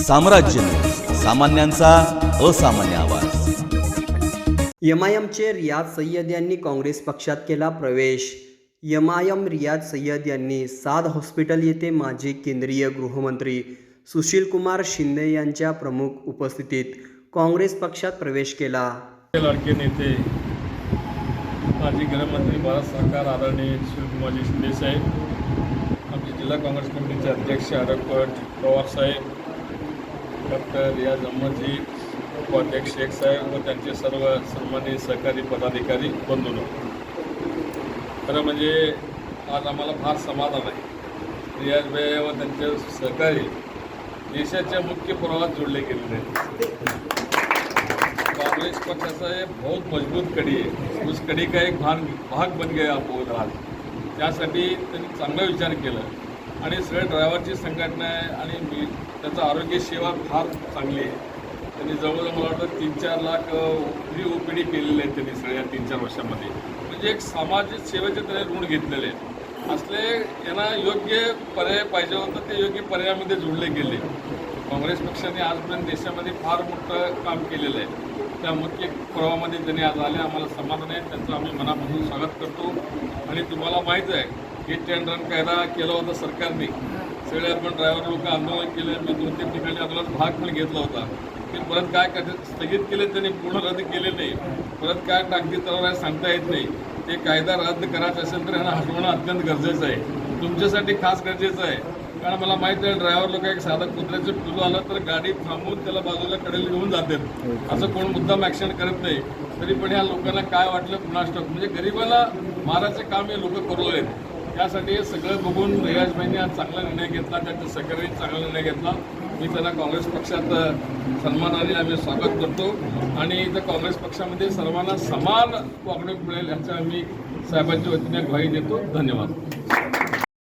साम्राज्य न्यूज, सामान्यांचा असामान्य आवाज। एमआयएमचे रियाज सय्यद यांनी काँग्रेस पक्षात केला प्रवेश। एमआयएम रियाज सय्यद यांनी साद हॉस्पिटल येथे माजी केंद्रीय गृहमंत्री सुशीलकुमार शिंदे यांच्या प्रमुख उपस्थितीत काँग्रेस पक्षात प्रवेश केला। लाडके नेते माजी गृहमंत्री भारत सरकार आदरणीय सुशीलकुमारजी शिंदे साहेब, आमचे जिल्हा काँग्रेस कमिटीचे अध्यक्ष ॲडव्होकेट पवार साहेब, डॉक्टर रियाज अहमदजी, उपाध्यक्ष शेख साहेब व त्यांचे सर्व सन्मानित सहकारी पदाधिकारी बंधूंनो, खरं म्हणजे आज आम्हाला फार समाधान आहे। रियाज भाई व त्यांचे सहकारी देशाच्या मुख्य प्रवाहात जोडले गेलेले आहेत। कांग्रेस पक्षाचा एक बहुत मजबूत कड़ी है, उस कड़ी का एक भाग बन गया बहुत आज। त्यासाठी त्यांनी चांगला विचार केला आणि सगळ्या ड्रायव्हरची संघटना आहे आणि मी त्याचं आरोग्य सेवा फार चांगली आहे। त्यांनी जवळजवळ मला वाटतं 3-4 लाख फ्री OPD केलेले आहेत त्यांनी सगळ्या 3-4 वर्षामध्ये। म्हणजे एक सामाजिक सेवेचे त्याने ऋण घेतलेले आहेत। असले यांना योग्य पर्याय पाहिजे होतं, ते योग्य पर्यायामध्ये जोडले गेले। काँग्रेस पक्षाने आजपर्यंत देशामध्ये फार मोठं काम केलेलं आहे। त्या मुख्य प्रवाहामध्ये त्यांनी आज आले, आम्हाला समाधान आहे, त्यांचं आम्ही मनापासून स्वागत करतो। आणि तुम्हाला माहीत आहे हिट अँड रन कायदा केला होता सरकारने, सगळे आपण ड्रायव्हर लोक आंदोलन केले, मी 2-3 ठिकाणी आंदोलनात भाग पण घेतला होता। ते परत काय स्थगित केले त्यांनी, पूर्ण रद्द केले नाही, परत काय टाकती तर सांगता येत नाही। ते कायदा रद्द करायचा असेल तर ह्यांना हटवणं अत्यंत गरजेचं आहे, तुमच्यासाठी खास गरजेचं आहे। कारण मला माहीत आहे ड्रायव्हर लोक एक साधं कुत्र्याचं पिलू आलं तर गाडी थांबवून त्याला बाजूला कडेला घेऊन जातात, असं कोण मुद्दाम ॲक्शन करत नाही। तरी पण ह्या लोकांना काय वाटलं कुणास ठाऊक, म्हणजे गरिबाला मारायचं काम हे लोक करू आहेत। त्यासाठी हे सगळं बघून रियाज भाईंनी आज चांगला निर्णय घेतला, त्यांच्या सहकार्याने चांगला निर्णय घेतला। मी त्यांना काँग्रेस पक्षात सन्मानाने आम्ही स्वागत करतो आणि इथं काँग्रेस पक्षामध्ये सर्वांना समान वागणूक मिळेल याचं आम्ही साहेबांच्या वतीने ग्वाही देतो। धन्यवाद।